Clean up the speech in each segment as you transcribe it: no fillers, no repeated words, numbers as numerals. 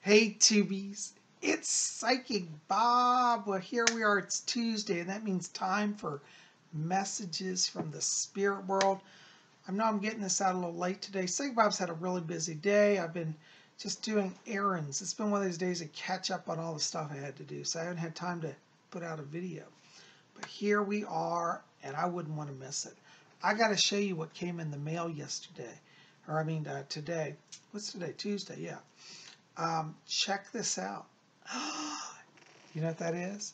Hey Tubies, it's Psychic Bob. Well, here we are, it's Tuesday, and that means time for messages from the spirit world. I know I'm getting this out a little late today. Psychic Bob's had a really busy day. I've been just doing errands. It's been one of those days to catch up on all the stuff I had to do, so I haven't had time to put out a video. But here we are, and I wouldn't want to miss it. I got to show you what came in the mail yesterday, today. What's today? Tuesday, yeah. Check this out. You know what that is?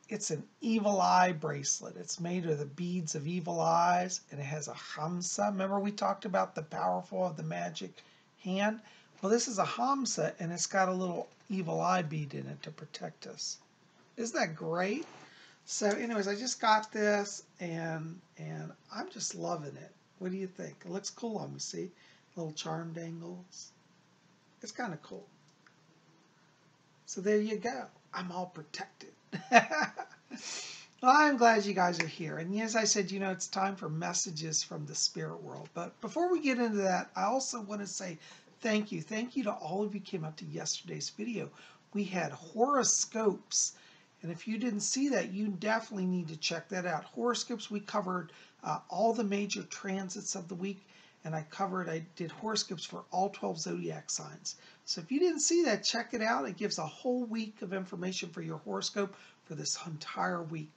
It's an evil eye bracelet. It's made of the beads of evil eyes, and it has a hamsa. Remember we talked about the powerful of the magic hand? Well, this is a hamsa, and it's got a little evil eye bead in it to protect us. Isn't that great? So anyways, I just got this, and I'm just loving it. What do you think? It looks cool on me, see? Little charm dangles. It's kind of cool. So there you go. I'm all protected. Well, I'm glad you guys are here. And as I said, you know, it's time for messages from the spirit world. But before we get into that, I also want to say thank you. Thank you to all of you who came up to yesterday's video. We had horoscopes. And if you didn't see that, you definitely need to check that out. Horoscopes, we covered all the major transits of the week. And I did horoscopes for all 12 zodiac signs. So if you didn't see that, check it out. It gives a whole week of information for your horoscope for this entire week,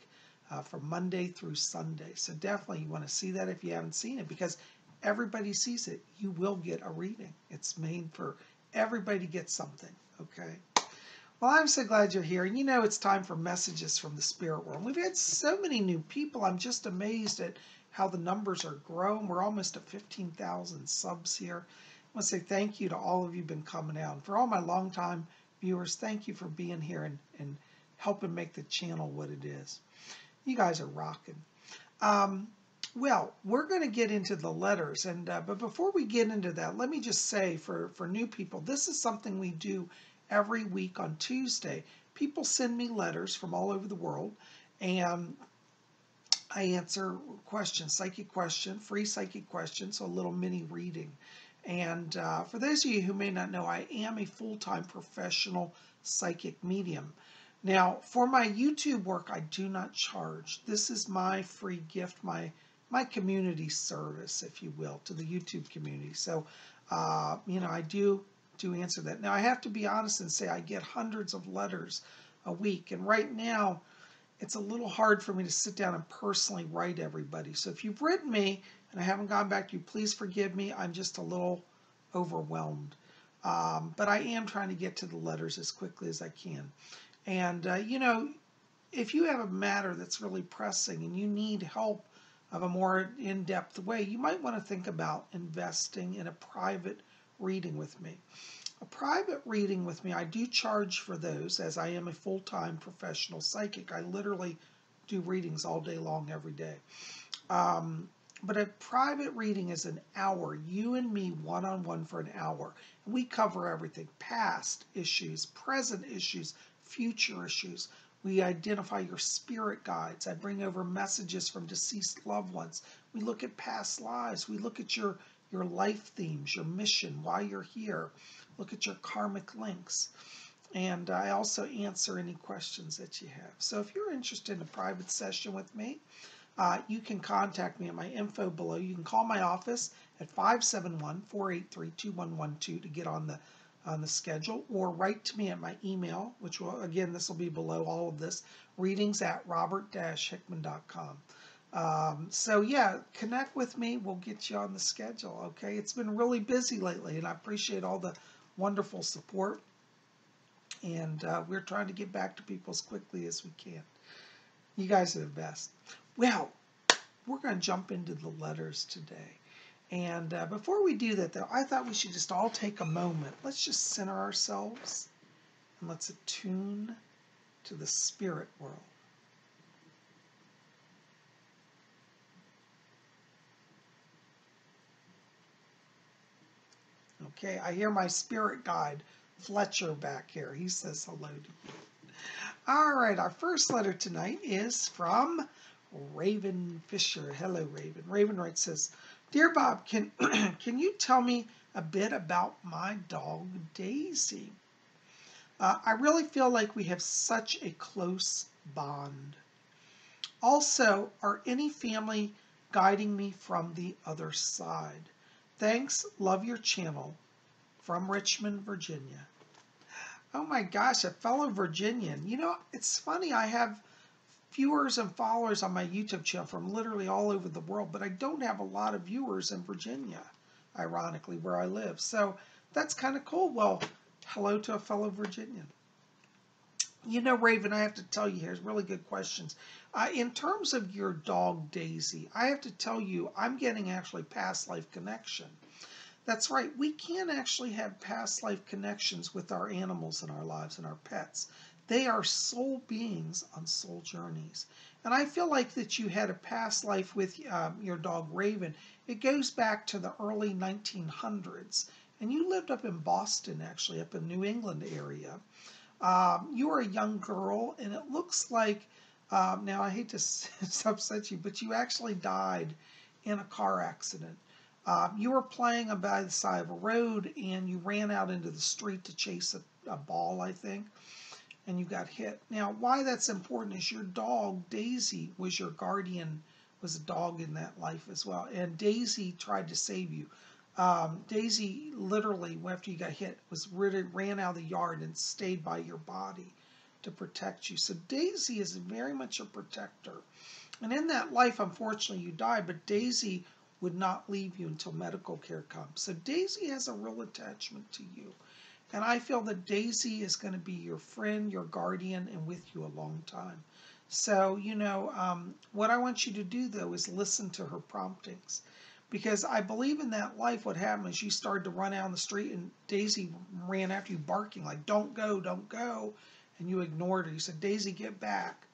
from Monday through Sunday. So definitely you want to see that if you haven't seen it, because everybody sees it. You will get a reading. It's made for everybody to get something, okay? Well, I'm so glad you're here. And you know it's time for messages from the spirit world. We've had so many new people. I'm just amazed at how the numbers are growing. We're almost at 15,000 subs here. I want to say thank you to all of you who've been coming out. And for all my longtime viewers, thank you for being here and helping make the channel what it is. You guys are rocking. Well, we're going to get into the letters. But before we get into that, let me just say for new people, this is something we do every week on Tuesday. People send me letters from all over the world, and I answer questions, free psychic questions, so a little mini reading. And for those of you who may not know, I am a full-time professional psychic medium. Now, for my YouTube work, I do not charge. This is my free gift, my community service, if you will, to the YouTube community. So, you know, I do answer that. Now, I have to be honest and say I get hundreds of letters a week. And right now, it's a little hard for me to sit down and personally write everybody. So if you've written me and I haven't gone back to you, please forgive me. I'm just a little overwhelmed. But I am trying to get to the letters as quickly as I can. And, you know, if you have a matter that's really pressing and you need help of a more in-depth way, you might want to think about investing in a private reading with me. A private reading with me, I do charge for those, as I am a full-time professional psychic. I literally do readings all day long, every day. But a private reading is an hour, you and me one-on-one for an hour. And we cover everything, past issues, present issues, future issues. We identify your spirit guides. I bring over messages from deceased loved ones. We look at past lives. We look at your life themes, your mission, why you're here. Look at your karmic links. And I also answer any questions that you have. So if you're interested in a private session with me, you can contact me at my info below. You can call my office at 571-483-2112 to get on the schedule, or write to me at my email, which will, again, this will be below all of this, readings@robert-hickman.com. So yeah, connect with me. We'll get you on the schedule. Okay. It's been really busy lately, and I appreciate all the wonderful support. And we're trying to get back to people as quickly as we can. You guys are the best. Well, we're going to jump into the letters today. And before we do that, though, I thought we should just all take a moment. Let's just center ourselves and let's attune to the spirit world. Okay, I hear my spirit guide, Fletcher, back here. He says hello to you. All right, our first letter tonight is from Raven Fisher. Hello, Raven. Raven writes, says, Dear Bob, can you tell me a bit about my dog, Daisy? I really feel like we have such a close bond. Also, are any family guiding me from the other side? Thanks, love your channel. From Richmond, Virginia. Oh my gosh, a fellow Virginian. You know, it's funny, I have viewers and followers on my YouTube channel from literally all over the world, but I don't have a lot of viewers in Virginia, ironically, where I live. So that's kind of cool. Well, hello to a fellow Virginian. You know, Raven, I have to tell you, here's really good questions. In terms of your dog, Daisy, I have to tell you, I'm getting actually past life connection. That's right. We can actually have past life connections with our animals in our lives and our pets. They are soul beings on soul journeys. And I feel like that you had a past life with your dog Raven. It goes back to the early 1900s. And you lived up in Boston, actually, up in New England area. You were a young girl, and it looks like, now I hate to upset you, but you actually died in a car accident. You were playing by the side of a road and you ran out into the street to chase a ball, I think, and you got hit. Now, why that's important is your dog, Daisy, was your guardian, was a dog in that life as well. And Daisy tried to save you. Daisy literally, after you got hit, ran out of the yard and stayed by your body to protect you. So Daisy is very much a protector. And in that life, unfortunately, you died, but Daisy would not leave you until medical care comes. So Daisy has a real attachment to you. And I feel that Daisy is going to be your friend, your guardian, and with you a long time. So, you know, what I want you to do, though, is listen to her promptings. Because I believe in that life, what happened is you started to run out on the street and Daisy ran after you barking like, don't go, don't go. And you ignored her. You said, Daisy, get back.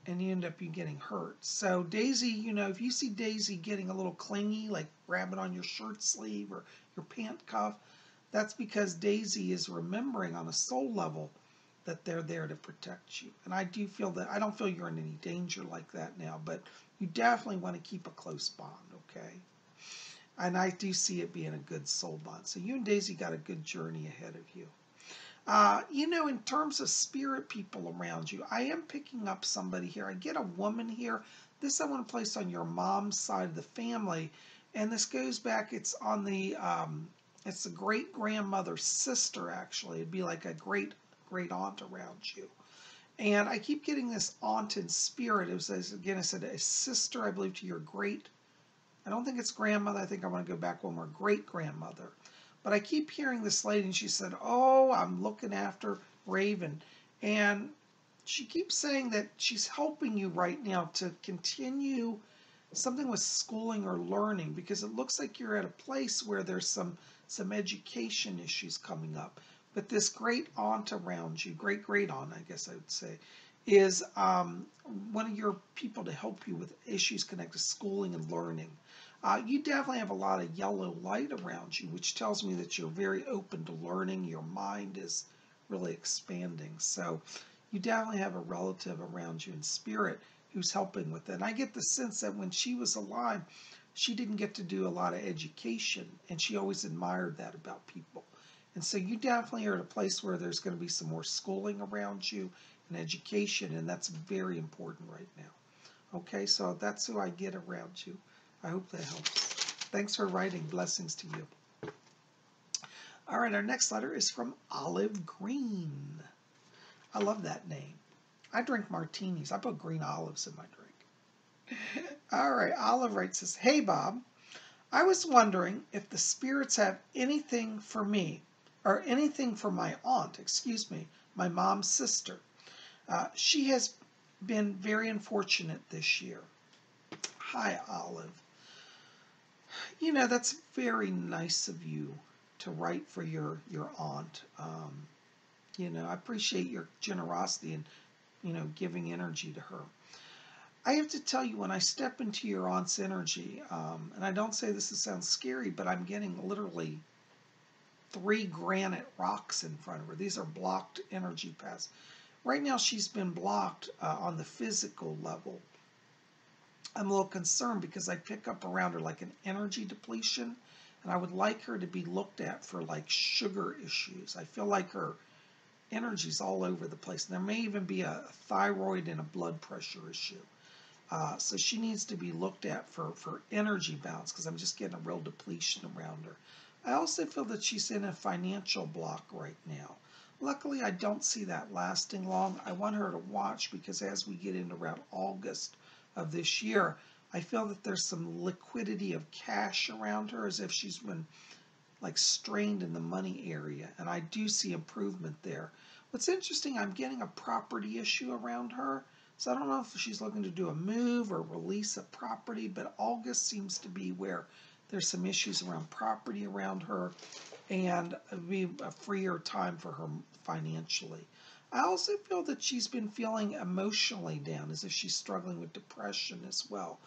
And you end up getting hurt. So Daisy, you know, if you see Daisy getting a little clingy, like grabbing on your shirt sleeve or your pant cuff, that's because Daisy is remembering on a soul level that they're there to protect you. And I do feel that, I don't feel you're in any danger like that now, but you definitely want to keep a close bond, okay? And I do see it being a good soul bond. So you and Daisy got a good journey ahead of you. You know, in terms of spirit people around you, I am picking up somebody here. I get a woman here. This I want to place on your mom's side of the family. And this goes back, it's on the, it's the great-grandmother's sister, actually. It'd be like a great-aunt around you. And I keep getting this aunt in spirit. It was, again, I said a sister, I believe, to your I don't think it's grandmother. I think I want to go back one more, great-grandmother. But I keep hearing this lady, and she said, oh, I'm looking after Raven. And she keeps saying that she's helping you right now to continue something with schooling or learning, because it looks like you're at a place where there's some education issues coming up. But this great aunt around you, great-great-aunt, I guess I would say, is one of your people to help you with issues connected to schooling and learning. You definitely have a lot of yellow light around you, which tells me that you're very open to learning. Your mind is really expanding. So you definitely have a relative around you in spirit who's helping with that. And I get the sense that when she was alive, she didn't get to do a lot of education, and she always admired that about people. And so you definitely are at a place where there's going to be some more schooling around you and education, and that's very important right now. Okay, so that's who I get around you. I hope that helps. Thanks for writing. Blessings to you. All right, our next letter is from Olive Green. I love that name. I drink martinis. I put green olives in my drink. All right, Olive writes this. Hey, Bob. I was wondering if the spirits have anything for me, or anything for my aunt, my mom's sister. She has been very unfortunate this year. Hi, Olive. You know, that's very nice of you to write for your aunt. You know, I appreciate your generosity and, you know, giving energy to her. I have to tell you, when I step into your aunt's energy, and I don't say this to sound scary, but I'm getting literally 3 granite rocks in front of her. These are blocked energy paths. Right now, she's been blocked on the physical level. I'm a little concerned because I pick up around her like an energy depletion, and I would like her to be looked at for like sugar issues. I feel like her energy's all over the place. There may even be a thyroid and a blood pressure issue. So she needs to be looked at for energy balance, because I'm just getting a real depletion around her. I also feel that she's in a financial block right now. Luckily, I don't see that lasting long. I want her to watch, because as we get into around August of this year, I feel that there's some liquidity of cash around her, as if she's been like strained in the money area, and I do see improvement there. What's interesting, I'm getting a property issue around her, so I don't know if she's looking to do a move or release a property, but August seems to be where there's some issues around property around her, and it'll be a freer time for her financially. I also feel that she's been feeling emotionally down, as if she's struggling with depression as well.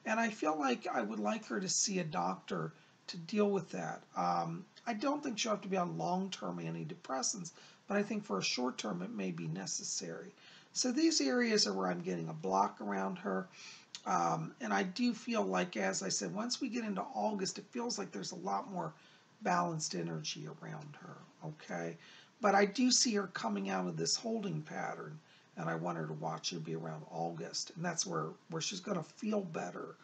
And I feel like I would like her to see a doctor to deal with that. I don't think she'll have to be on long-term antidepressants, but I think for a short term it may be necessary. So these areas are where I'm getting a block around her. And I do feel like, as I said, once we get into August, it feels like there's a lot more balanced energy around her, okay? But I do see her coming out of this holding pattern, and I want her to watch her be around August. And that's where she's going to feel better.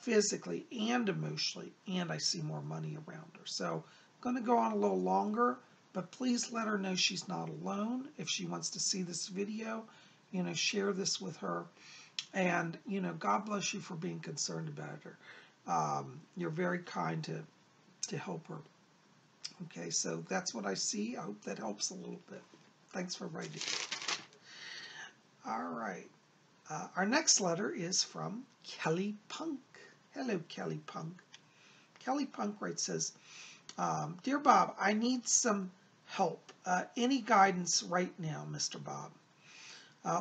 Physically and emotionally, and I see more money around her. So I'm going to go on a little longer, but please let her know she's not alone. If she wants to see this video, share this with her. And, God bless you for being concerned about her. You're very kind to help her. Okay, so that's what I see. I hope that helps a little bit. Thanks for writing. All right. Our next letter is from Kelly Punk. Hello, Kelly Punk. Kelly Punk writes, says, Dear Bob, I need some help. Any guidance right now, Mr. Bob.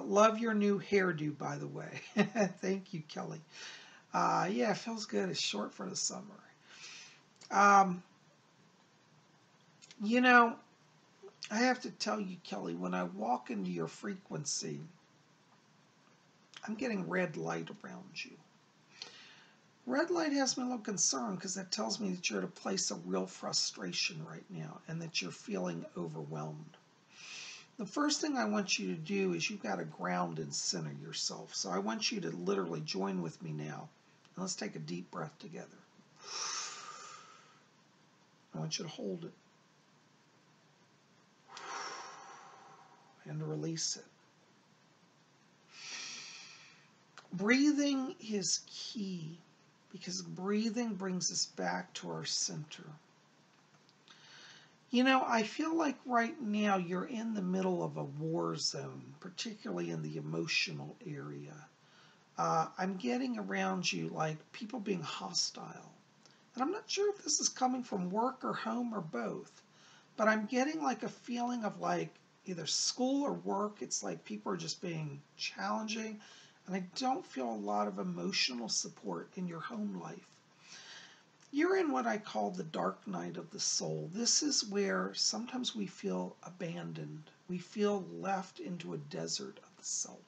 Love your new hairdo, by the way. Thank you, Kelly. Yeah, it feels good. It's short for the summer. I have to tell you, Kelly, when I walk into your frequency, I'm getting red light around you. Red light has me a little concerned, because that tells me that you're at a place of real frustration right now and that you're feeling overwhelmed. The first thing I want you to do is you've got to ground and center yourself. So I want you to literally join with me now. And let's take a deep breath together. I want you to hold it and release it. Breathing is key, because breathing brings us back to our center. I feel like right now you're in the middle of a war zone, particularly in the emotional area. I'm getting around you like people being hostile. And I'm not sure if this is coming from work or home or both, but I'm getting like a feeling of like either school or work. It's like people are just being challenging. And I don't feel a lot of emotional support in your home life. You're in what I call the dark night of the soul. This is where sometimes we feel abandoned. We feel left into a desert of the self.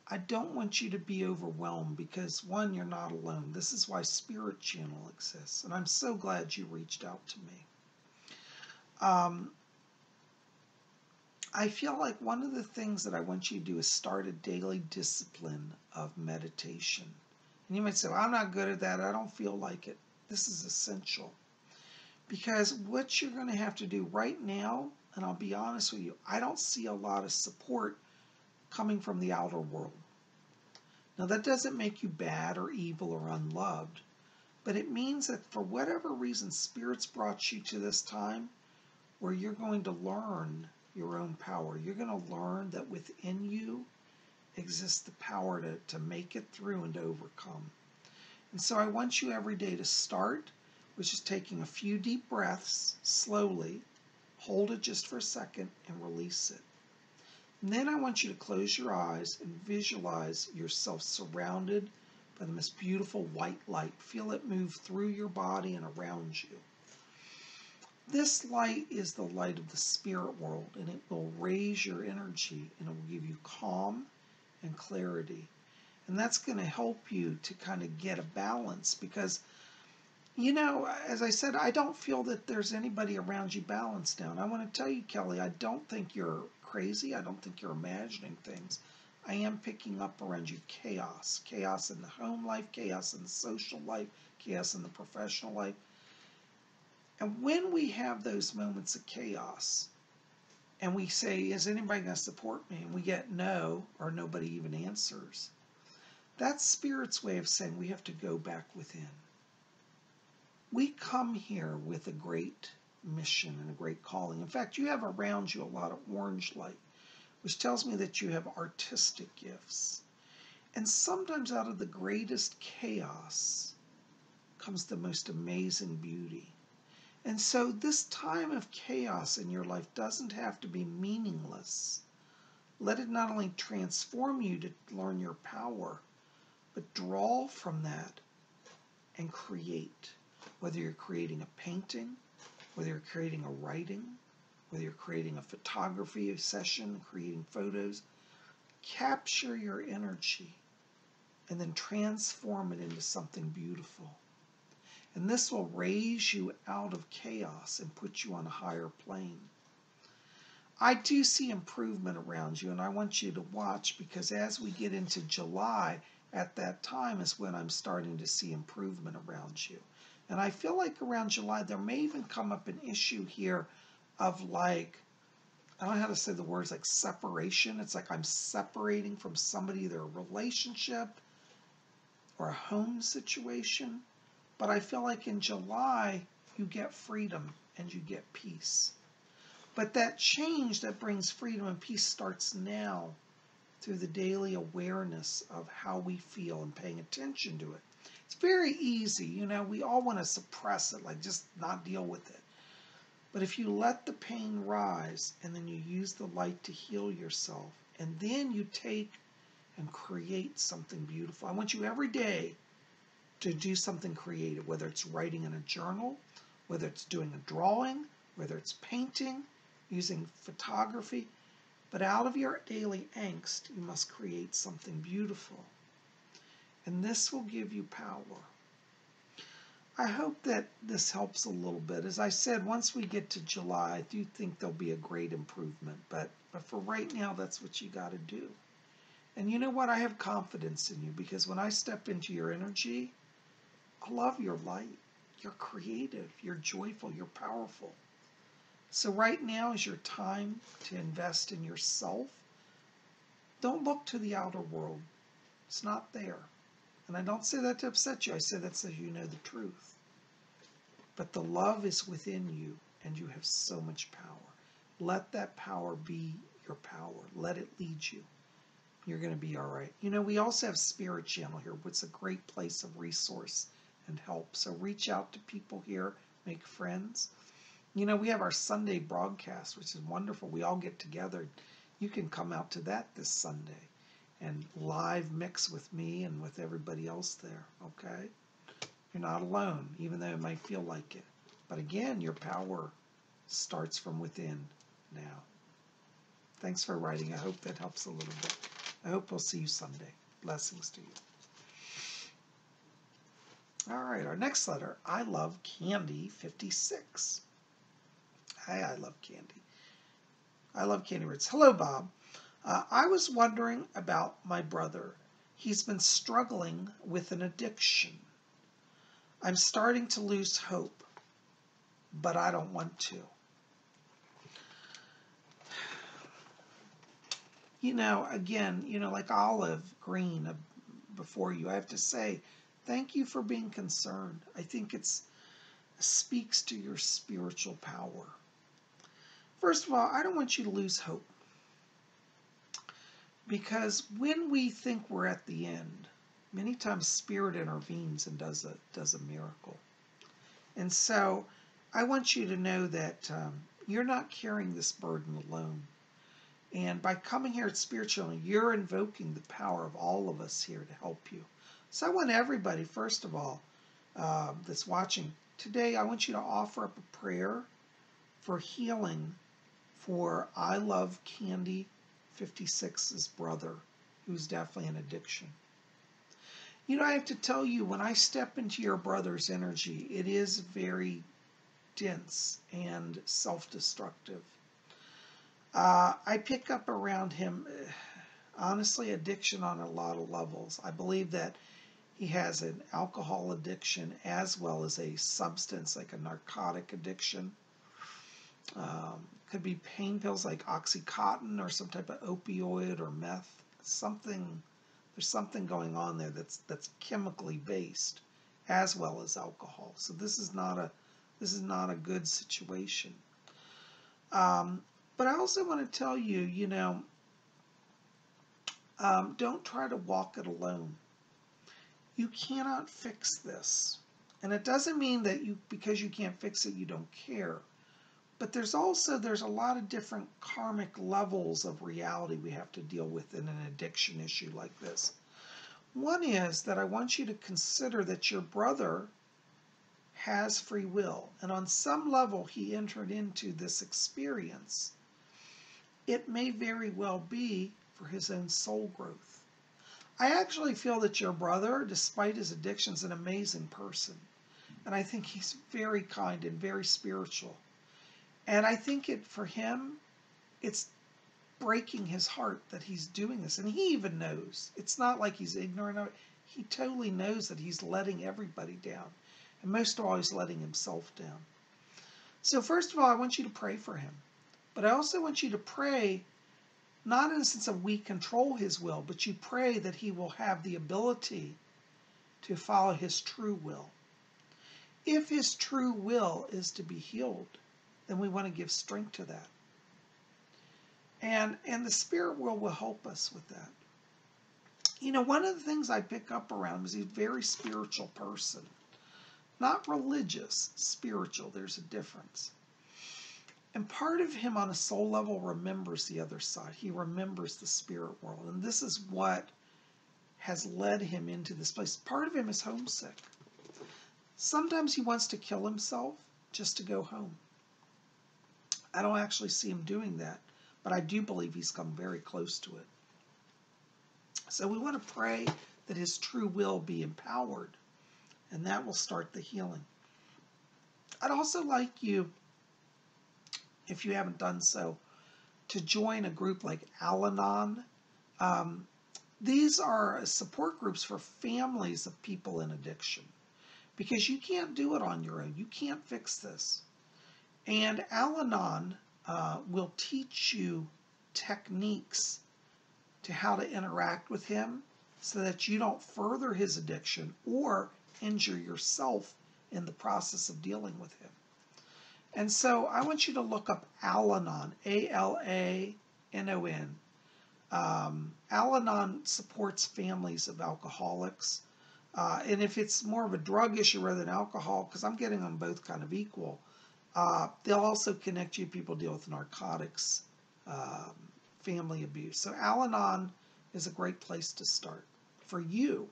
I don't want you to be overwhelmed, because one, you're not alone. This is why Spirit Channel exists. And I'm so glad you reached out to me. I feel like one of the things that I want you to do is start a daily discipline of meditation. And you might say, well, I'm not good at that. I don't feel like it. This is essential. Because what you're going to have to do right now, and I'll be honest with you, I don't see a lot of support coming from the outer world. Now, that doesn't make you bad or evil or unloved, but it means that for whatever reason, Spirit's brought you to this time where you're going to learn your own power. You're going to learn that within you exists the power to make it through and to overcome. And so I want you every day to start with just taking a few deep breaths slowly, hold it just for a second, and release it. And then I want you to close your eyes and visualize yourself surrounded by the most beautiful white light. Feel it move through your body and around you. This light is the light of the spirit world, and it will raise your energy, and it will give you calm and clarity. And that's going to help you to kind of get a balance, because You know, as I said, I don't feel that there's anybody around you balanced now. And I want to tell you, Kelly, I don't think you're crazy. I don't think you're imagining things. I am picking up around you chaos. Chaos in the home life, chaos in the social life, chaos in the professional life. And when we have those moments of chaos, and we say, is anybody going to support me? And we get no, or nobody even answers. That's Spirit's way of saying we have to go back within. We come here with a great mission and a great calling. In fact, you have around you a lot of orange light, which tells me that you have artistic gifts. And sometimes out of the greatest chaos comes the most amazing beauty. And so this time of chaos in your life doesn't have to be meaningless. Let it not only transform you to learn your power, but draw from that and create. Whether you're creating a painting, whether you're creating a writing, whether you're creating a photography session, creating photos, capture your energy and then transform it into something beautiful. And this will raise you out of chaos and put you on a higher plane. I do see improvement around you, and I want you to watch, because as we get into July, at that time is when I'm starting to see improvement around you. And I feel like around July, there may even come up an issue here of like, I don't know how to say the words, like separation. It's like I'm separating from somebody, either a relationship or a home situation. But I feel like in July, you get freedom and you get peace. But that change that brings freedom and peace starts now through the daily awareness of how we feel and paying attention to it. It's very easy, you know, we all want to suppress it, like just not deal with it. But if you let the pain rise and then you use the light to heal yourself, and then you take and create something beautiful. I want you every day to do something creative, whether it's writing in a journal, whether it's doing a drawing, whether it's painting, using photography. But out of your daily angst, you must create something beautiful. And this will give you power. I hope that this helps a little bit. As I said, once we get to July, I do think there'll be a great improvement. But for right now, that's what you got to do. And you know what? I have confidence in you, because when I step into your energy, I love your light. You're creative. You're joyful. You're powerful. So right now is your time to invest in yourself. Don't look to the outer world. It's not there. And I don't say that to upset you. I say that so you know the truth. But the love is within you, and you have so much power. Let that power be your power. Let it lead you. You're going to be all right. You know, we also have Spirit Channel here, which is a great place of resource and help. So reach out to people here, make friends. You know, we have our Sunday broadcast, which is wonderful. We all get together. You can come out to that this Sunday and live mix with me and with everybody else there, okay? You're not alone, even though it might feel like it. But again, your power starts from within now. Thanks for writing. I hope that helps a little bit. I hope we'll see you Sunday. Blessings to you. All right, our next letter. I love Candy 56. Hi, I love Candy. I love Candy Ritz. Hello, Bob. I was wondering about my brother. He's been struggling with an addiction. I'm starting to lose hope, but I don't want to. You know, again, you know, like Olive Green before you, I have to say, thank you for being concerned. I think it speaks to your spiritual power. First of all, I don't want you to lose hope. Because when we think we're at the end, many times Spirit intervenes and does a miracle. And so I want you to know that you're not carrying this burden alone. And by coming here at Spirit Channel, you're invoking the power of all of us here to help you. So I want everybody, first of all, that's watching today, I want you to offer up a prayer for healing for I love Candy 56's brother, who's definitely an addiction. You know, I have to tell you, when I step into your brother's energy, it is very dense and self-destructive. I pick up around him, honestly, addiction on a lot of levels. I believe that he has an alcohol addiction as well as a substance, like a narcotic addiction. Could be pain pills like Oxycontin or some type of opioid or meth. There's something going on there that's chemically based, as well as alcohol. So this is not a good situation. But I also want to tell you, don't try to walk it alone. You cannot fix this. And it doesn't mean that because you can't fix it, you don't care. But there's a lot of different karmic levels of reality we have to deal with in an addiction issue like this. One is that I want you to consider that your brother has free will. And on some level, he entered into this experience. It may very well be for his own soul growth. I actually feel that your brother, despite his addiction, is an amazing person. And I think he's very kind and very spiritual. And I think for him, it's breaking his heart that he's doing this. And he even knows. It's not like he's ignorant of it. He totally knows that he's letting everybody down. And most of all, he's letting himself down. So first of all, I want you to pray for him. But I also want you to pray, not in the sense of we control his will, but you pray that he will have the ability to follow his true will. If his true will is to be healed, then we want to give strength to that. And the spirit world will help us with that. You know, one of the things I pick up around him is he's a very spiritual person. Not religious, spiritual. There's a difference. And part of him on a soul level remembers the other side. He remembers the spirit world. And this is what has led him into this place. Part of him is homesick. Sometimes he wants to kill himself just to go home. I don't actually see him doing that, but I do believe he's come very close to it. So we want to pray that his true will be empowered, and that will start the healing. I'd also like you, if you haven't done so, to join a group like Al-Anon. These are support groups for families of people in addiction, because you can't do it on your own. You can't fix this. And Al-Anon will teach you techniques to how to interact with him so that you don't further his addiction or injure yourself in the process of dealing with him. And so I want you to look up Al-Anon, A-L-A-N-O-N. Al-Anon supports families of alcoholics. And if it's more of a drug issue rather than alcohol, because I'm getting them both kind of equal, they'll also connect you to people who deal with narcotics, family abuse. So Al-Anon is a great place to start for you.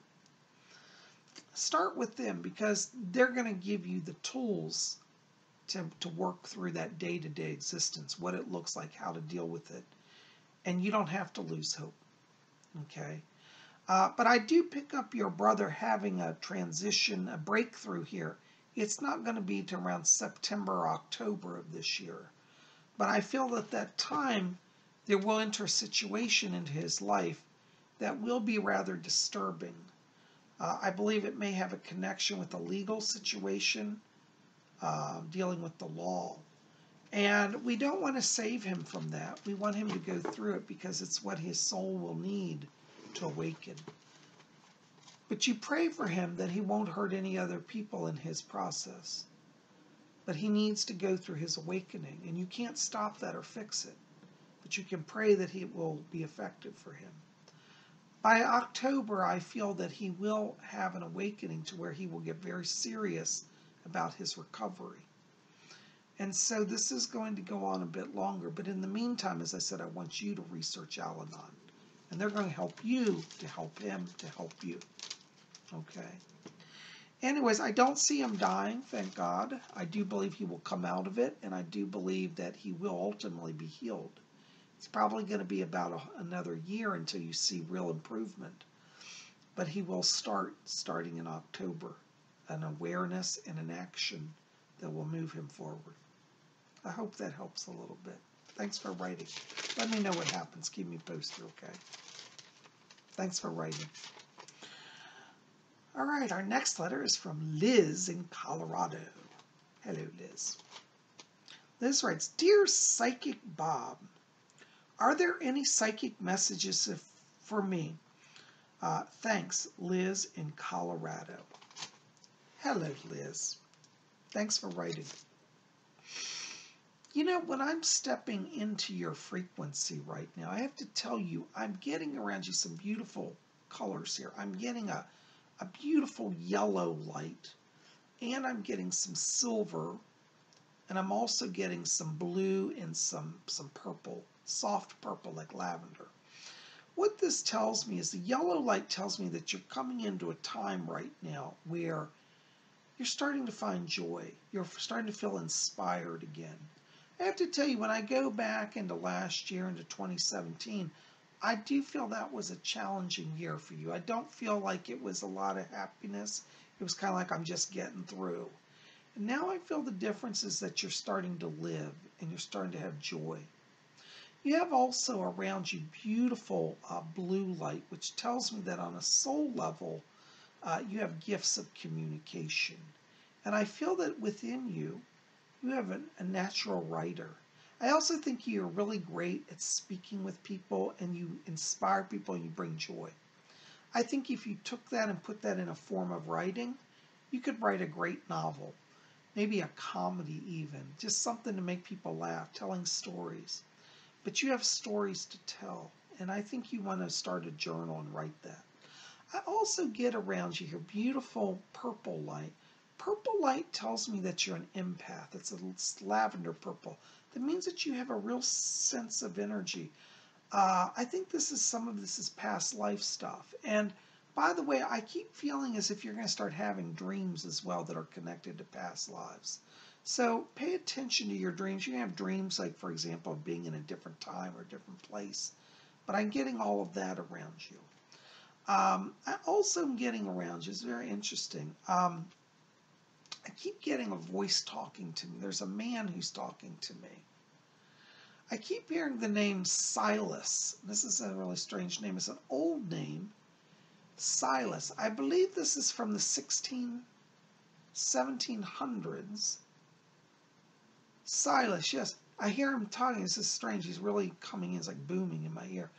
Start with them because they're going to give you the tools to work through that day-to-day existence, what it looks like, how to deal with it. And you don't have to lose hope. Okay? But I do pick up your brother having a transition, a breakthrough here. It's not going to be to around September or October of this year. But I feel at that time there will enter a situation into his life that will be rather disturbing. I believe it may have a connection with a legal situation, dealing with the law. And we don't want to save him from that. We want him to go through it because it's what his soul will need to awaken. But you pray for him that he won't hurt any other people in his process. But he needs to go through his awakening. And you can't stop that or fix it. But you can pray that it will be effective for him. By October, I feel that he will have an awakening to where he will get very serious about his recovery. And so this is going to go on a bit longer. But in the meantime, as I said, I want you to research Al-Anon. And they're going to help you to help him to help you. Okay. Anyways, I don't see him dying, thank God. I do believe he will come out of it, and I do believe that he will ultimately be healed. It's probably going to be about another year until you see real improvement. but he will starting in October, an awareness and an action that will move him forward. I hope that helps a little bit. Thanks for writing. Let me know what happens. Keep me posted, okay? Thanks for writing. All right, our next letter is from Liz in Colorado. Hello, Liz. Liz writes, Dear Psychic Bob, are there any psychic messages for me? Thanks, Liz in Colorado. Hello, Liz. Thanks for writing. You know, when I'm stepping into your frequency right now, I have to tell you, I'm getting around you some beautiful colors here. I'm getting a beautiful yellow light, and I'm getting some silver, and I'm also getting some blue and some purple, soft purple like lavender. What this tells me is the yellow light tells me that you're coming into a time right now where you're starting to find joy. You're starting to feel inspired again. I have to tell you, when I go back into last year, into 2017, I do feel that was a challenging year for you. I don't feel like it was a lot of happiness. It was kind of like I'm just getting through. And now I feel the difference is that you're starting to live and you're starting to have joy. You have also around you beautiful blue light, which tells me that on a soul level, you have gifts of communication. And I feel that within you, you have a natural writer. I also think you're really great at speaking with people, and you inspire people and you bring joy. I think if you took that and put that in a form of writing, you could write a great novel, maybe a comedy even, just something to make people laugh, telling stories. But you have stories to tell, and I think you want to start a journal and write that. I also get around you here beautiful purple light. Purple light tells me that you're an empath. It's a lavender purple. That means that you have a real sense of energy. I think some of this is past life stuff. And by the way, I keep feeling as if you're going to start having dreams as well that are connected to past lives. So pay attention to your dreams. You can have dreams like, for example, of being in a different time or a different place. But I'm getting all of that around you. I also am getting around you. It's very interesting. I keep getting a voice talking to me. There's a man who's talking to me. I keep hearing the name Silas. This is a really strange name. It's an old name, Silas. I believe this is from the 1700s. Silas, yes. I hear him talking. This is strange. He's really coming in. It's like booming in my ear.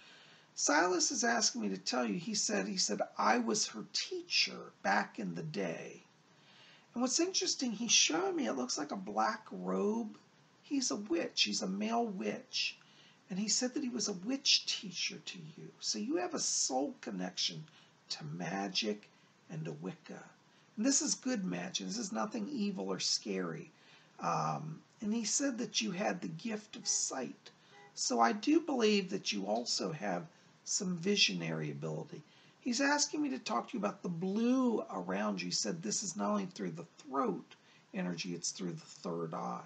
Silas is asking me to tell you, he said, I was her teacher back in the day. And what's interesting, he's showing me, it looks like a black robe. He's a witch. He's a male witch. And he said that he was a witch teacher to you. So you have a soul connection to magic and to Wicca. And this is good magic. This is nothing evil or scary. And he said that you had the gift of sight. So I do believe that you also have some visionary ability. He's asking me to talk to you about the blue around you. He said this is not only through the throat energy, it's through the third eye.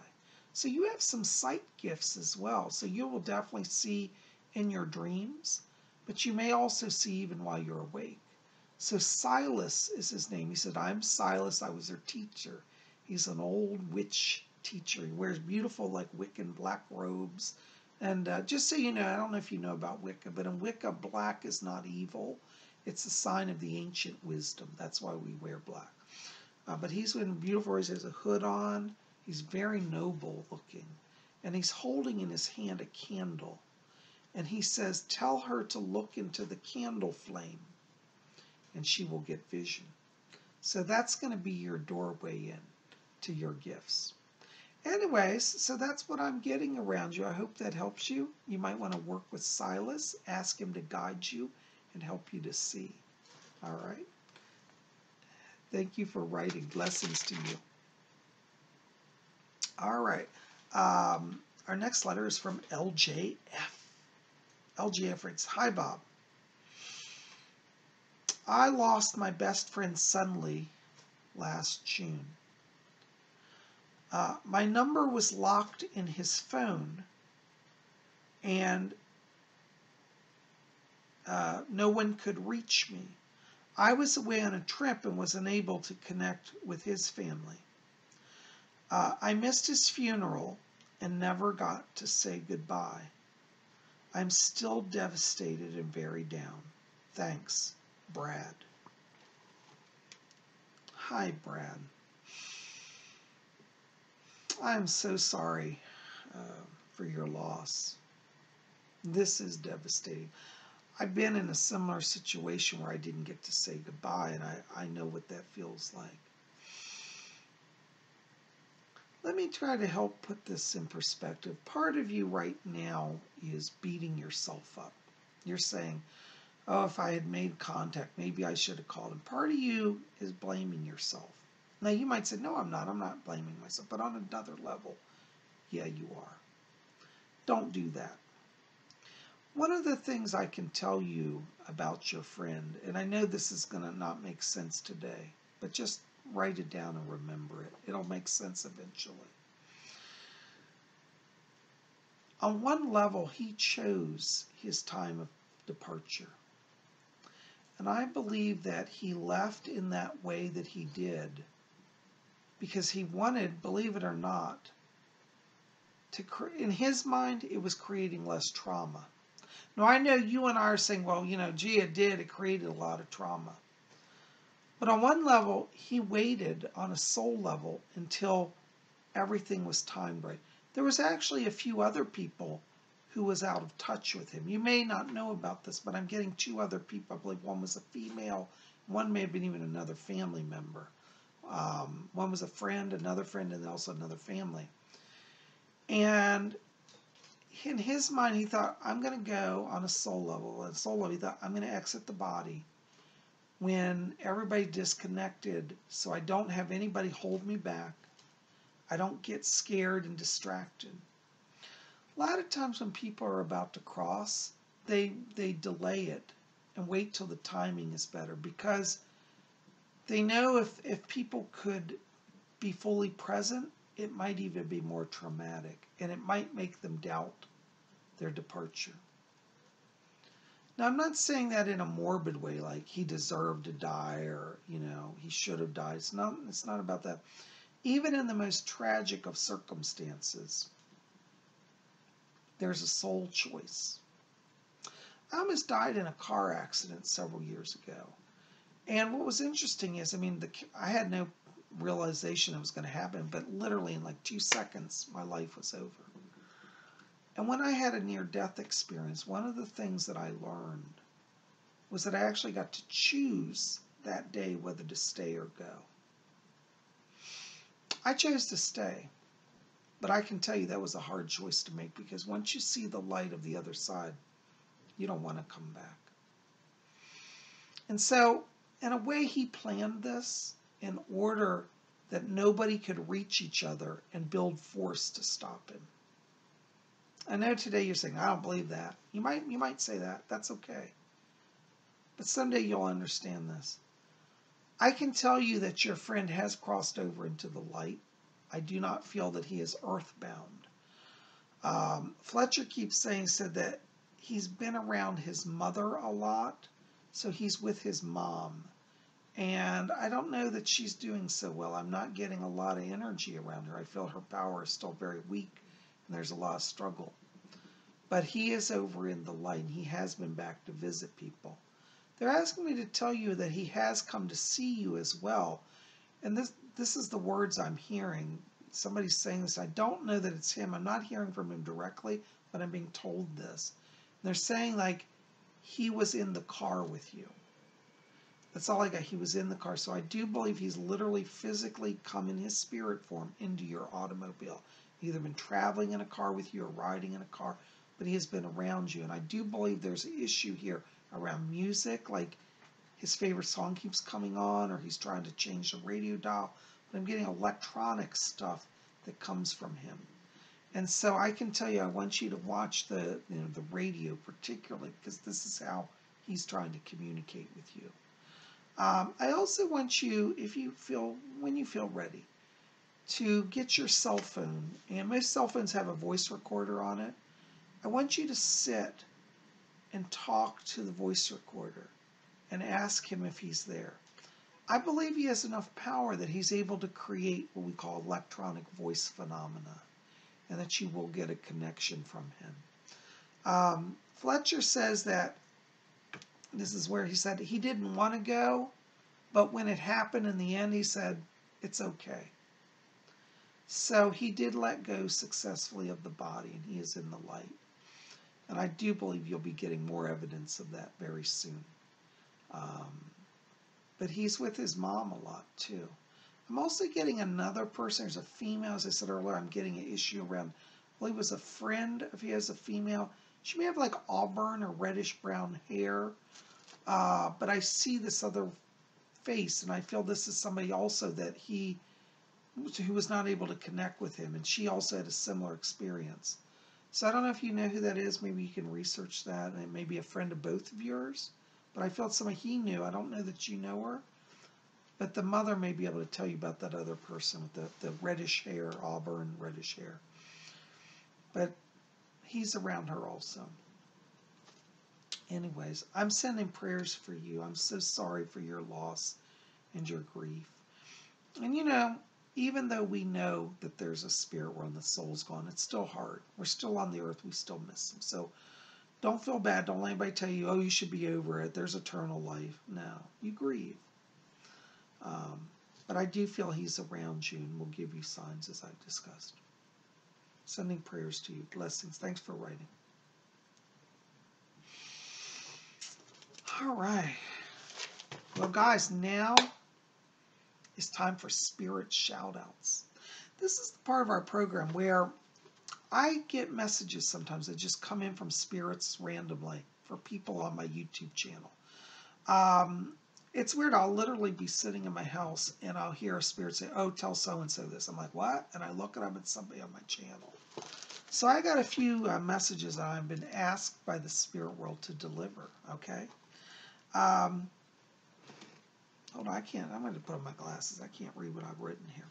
So you have some sight gifts as well. So you will definitely see in your dreams, but you may also see even while you're awake. So Silas is his name. He said, I'm Silas. I was their teacher. He's an old witch teacher. He wears beautiful like Wiccan black robes. And just so you know, I don't know if you know about Wicca, but in Wicca, black is not evil. It's a sign of the ancient wisdom. That's why we wear black. But he's in beautiful robes. He has a hood on. He's very noble looking. And he's holding in his hand a candle. And he says, tell her to look into the candle flame, and she will get vision. So that's going to be your doorway in to your gifts. Anyways, so that's what I'm getting around you. I hope that helps you. You might want to work with Silas, ask him to guide you and help you to see. All right? Thank you for writing. Blessings to you. All right. Our next letter is from LJF. LJF writes, Hi, Bob. I lost my best friend suddenly last June. My number was locked in his phone, and no one could reach me. I was away on a trip and was unable to connect with his family. I missed his funeral and never got to say goodbye. I'm still devastated and very down. Thanks, Brad. Hi, Brad. I'm so sorry for your loss. This is devastating. I've been in a similar situation where I didn't get to say goodbye, and I know what that feels like. Let me try to help put this in perspective. Part of you right now is beating yourself up. You're saying, oh, if I had made contact, maybe I should have called him. Part of you is blaming yourself. Now, you might say, no, I'm not blaming myself. But on another level, yeah, you are. Don't do that. One of the things I can tell you about your friend, and I know this is going to not make sense today, but just write it down and remember it. It'll make sense eventually. On one level, he chose his time of departure. And I believe that he left in that way that he did because he wanted, believe it or not, in his mind, it was creating less trauma. Now, I know you and I are saying, well, gee, it created a lot of trauma. But on one level, he waited on a soul level until everything was timed right. There was actually a few other people who was out of touch with him. You may not know about this, but I'm getting two other people. I believe one was a female, one may have been even another family member. One was a friend, another friend, and also another family. And in his mind, he thought, I'm going to go on a soul level. On a soul level, he thought, I'm going to exit the body when everybody disconnected so I don't have anybody hold me back. I don't get scared and distracted. A lot of times when people are about to cross, they delay it and wait till the timing is better because they know if people could be fully present, it might even be more traumatic and it might make them doubt their departure. Now, I'm not saying that in a morbid way, like he deserved to die or, he should have died. It's not about that. Even in the most tragic of circumstances, there's a soul choice. I almost died in a car accident several years ago. And what was interesting is, I had no realization it was going to happen, but literally in like 2 seconds, my life was over. And when I had a near-death experience, one of the things that I learned was that I actually got to choose that day whether to stay or go. I chose to stay, but I can tell you that was a hard choice to make because once you see the light of the other side, you don't want to come back. And so, in a way, he planned this in order that nobody could reach each other and build force to stop him. I know today you're saying, I don't believe that. You might say that. That's okay. But someday you'll understand this. I can tell you that your friend has crossed over into the light. I do not feel that he is earthbound. Fletcher said that he's been around his mother a lot, so he's with his mom. And I don't know that she's doing so well. I'm not getting a lot of energy around her. I feel her power is still very weak, and there's a lot of struggle. But he is over in the light, and he has been back to visit people. They're asking me to tell you that he has come to see you as well. And this is the words I'm hearing. Somebody's saying this. I don't know that it's him. I'm not hearing from him directly, but I'm being told this. And they're saying like he was in the car with you. That's all I got. He was in the car. So I do believe he's literally physically come in his spirit form into your automobile. Either been traveling in a car with you or riding in a car, but he has been around you. And I do believe there's an issue here around music, like his favorite song keeps coming on or he's trying to change the radio dial. But I'm getting electronic stuff that comes from him. And so I can tell you, I want you to watch the radio particularly because this is how he's trying to communicate with you. I also want you, when you feel ready, to get your cell phone, and most cell phones have a voice recorder on it. I want you to sit and talk to the voice recorder and ask him if he's there. I believe he has enough power that he's able to create what we call electronic voice phenomena, and that you will get a connection from him. Fletcher says that this is where he said he didn't want to go, but when it happened in the end, he said, it's okay. So he did let go successfully of the body, and he is in the light. And I do believe you'll be getting more evidence of that very soon. But he's with his mom a lot, too. I'm also getting another person. There's a female. As I said earlier, I'm getting an issue around, I believe it was a friend, if he has a female. She may have like auburn or reddish brown hair. But I see this other face, and I feel this is somebody also that who was not able to connect with him, and she also had a similar experience. So I don't know if you know who that is. Maybe you can research that, and it may be a friend of both of yours. But I felt somebody he knew. I don't know that you know her, but the mother may be able to tell you about that other person with the reddish hair, auburn reddish hair. But he's around her also. Anyways, I'm sending prayers for you. I'm so sorry for your loss and your grief. And you know, even though we know that there's a spirit world and the soul's gone, it's still hard. We're still on the earth. We still miss them. So don't feel bad. Don't let anybody tell you, oh, you should be over it. There's eternal life. No, you grieve. But I do feel he's around you and will give you signs as I've discussed. Sending prayers to you. Blessings. Thanks for writing. All right. Well, guys, now it's time for Spirit Shoutouts. This is the part of our program where I get messages sometimes that just come in from spirits randomly for people on my YouTube channel. It's weird. I'll literally be sitting in my house and I'll hear a spirit say, oh, tell so-and-so this. I'm like, what? And I look it up, it's somebody on my channel. So I got a few messages that I've been asked by the spirit world to deliver, okay? Hold on, I'm going to put on my glasses. I can't read what I've written here.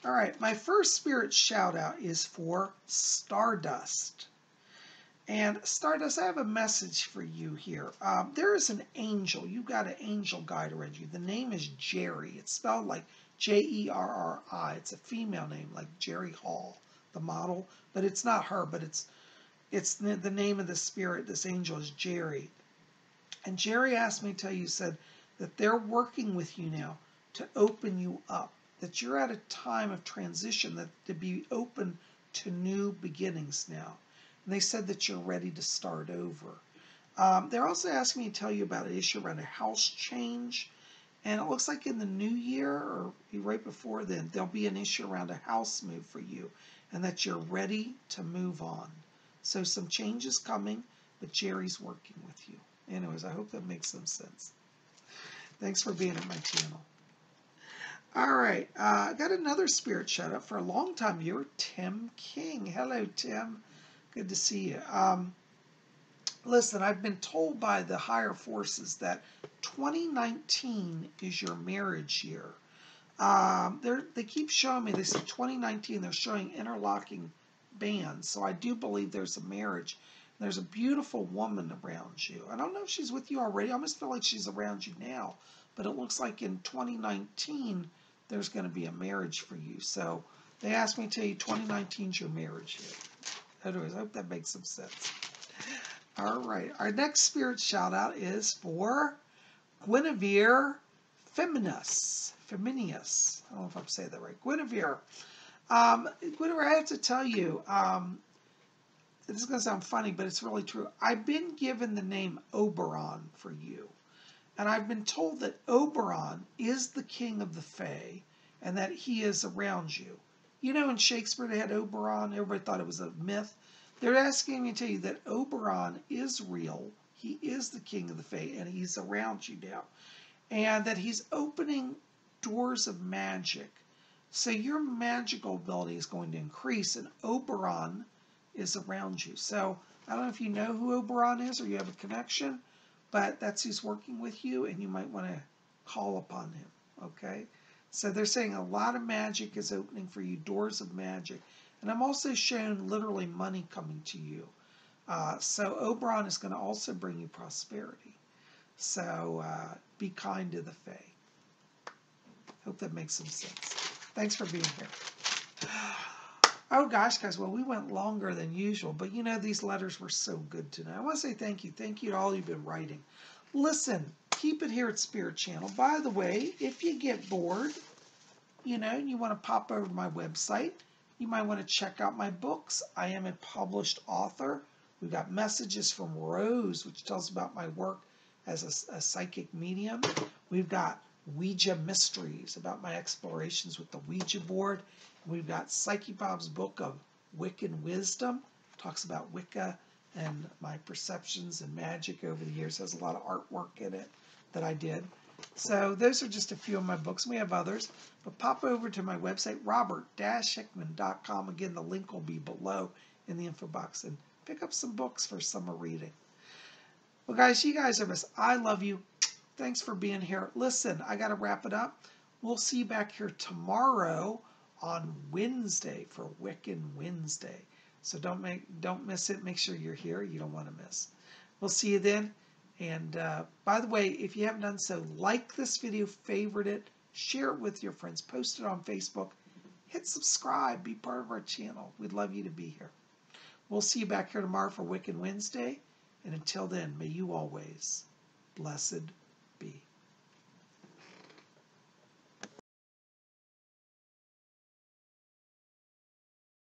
All right, my first spirit shout out is for Stardust. And Stardust, I have a message for you here. There is an angel. You've got an angel guide around you. The name is Jerry. It's spelled like Jerri. It's a female name, like Jerry Hall, the model. But it's not her, but it's the name of the spirit. This angel is Jerry. And Jerry asked me to tell you, said that they're working with you now to open you up, that you're at a time of transition, that to be open to new beginnings now. And they said that you're ready to start over. They're also asking me to tell you about an issue around a house change. And it looks like in the new year, or right before then, there'll be an issue around a house move for you, and that you're ready to move on. So some changes coming, but Jerry's working with you. Anyways, I hope that makes some sense. Thanks for being on my channel. All right, I got another spirit shout out for a long-time viewer, Tim King. Hello, Tim. Good to see you. Listen, I've been told by the higher forces that 2019 is your marriage year. They keep showing me, they say 2019, they're showing interlocking bands. So I do believe there's a marriage. There's a beautiful woman around you. I don't know if she's with you already. I almost feel like she's around you now. But it looks like in 2019, there's going to be a marriage for you. So they asked me to tell you 2019 is your marriage year. Anyways, I hope that makes some sense. All right. Our next spirit shout out is for Guinevere Feminius. I don't know if I'm saying that right. Guinevere. Guinevere, I have to tell you, this is going to sound funny, but it's really true. I've been given the name Oberon for you. And I've been told that Oberon is the king of the Fae and that he is around you. You know, in Shakespeare they had Oberon. Everybody thought it was a myth. They're asking me to tell you that Oberon is real. He is the king of the Fae and he's around you now. And that he's opening doors of magic. So your magical ability is going to increase, and Oberon is around you. So I don't know if you know who Oberon is or you have a connection, but that's who's working with you, and you might want to call upon him, okay? So they're saying a lot of magic is opening for you, doors of magic. And I'm also shown literally money coming to you. So Oberon is going to also bring you prosperity. So be kind to the Fae. Hope that makes some sense. Thanks for being here. Oh gosh, guys, well, we went longer than usual, but you know, these letters were so good tonight. I want to say thank you. Thank you to all you've been writing. Listen, keep it here at Spirit Channel. By the way, if you get bored, you know, you want to pop over to my website, you might want to check out my books. I am a published author. We've got Messages from Rose, which tells about my work as a psychic medium. We've got Ouija Mysteries, about my explorations with the Ouija board. We've got Psyche Bob's book of Wiccan Wisdom, talks about Wicca and my perceptions and magic over the years. Has a lot of artwork in it that I did. So those are just a few of my books. We have others, but pop over to my website, robert-hickman.com. Again, the link will be below in the info box, and pick up some books for summer reading. Well, guys, you guys are best. I love you. Thanks for being here. Listen, I got to wrap it up. We'll see you back here tomorrow on Wednesday for Wiccan Wednesday. So don't miss it. Make sure you're here. You don't want to miss. We'll see you then. And by the way, if you haven't done so, like this video, favorite it, share it with your friends, post it on Facebook, hit subscribe, be part of our channel. We'd love you to be here. We'll see you back here tomorrow for Wiccan Wednesday. And until then, may you always blessed be.